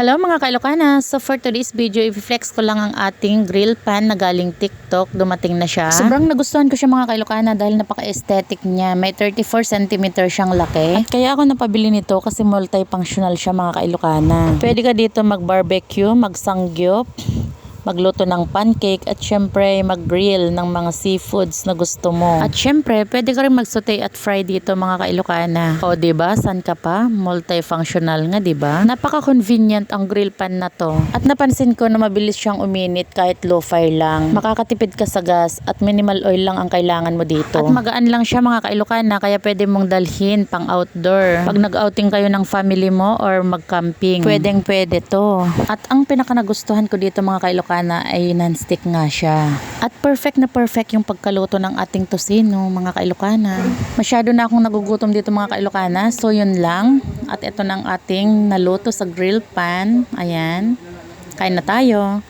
Hello mga Kailocana! So for today's video, i-flex ko lang ang ating grill pan na galing TikTok. Dumating na siya. Sobrang nagustuhan ko siya mga Kailocana dahil napaka-aesthetic niya. May 34 cm siyang laki. At kaya ako napabili nito kasi multifunctional siya mga Kailocana. Pwede ka dito mag-barbecue, mag-sangyup, magluto ng pancake at syempre mag-grill ng mga seafoods na gusto mo. At syempre, pwede ka rin mag-saute at fry dito mga Kailocana. O diba, san ka pa? Multifunctional nga diba? Napaka-convenient ang grill pan na to. At napansin ko na mabilis siyang uminit kahit low fire lang. Makakatipid ka sa gas at minimal oil lang ang kailangan mo dito. At magaan lang siya mga Kailocana kaya pwede mong dalhin pang outdoor. Pag nag-outing kayo ng family mo or mag-camping, pwedeng pwede to. At ang pinaka nagustuhan ko dito mga Kailocana ay non-stick nga siya. At perfect na perfect yung pagkaluto ng ating tosino mga Kailocana. Masyado na akong nagugutom dito mga Kailocana. So yun lang. At ito na ang ating naluto sa grill pan. Ayan. Kain na tayo.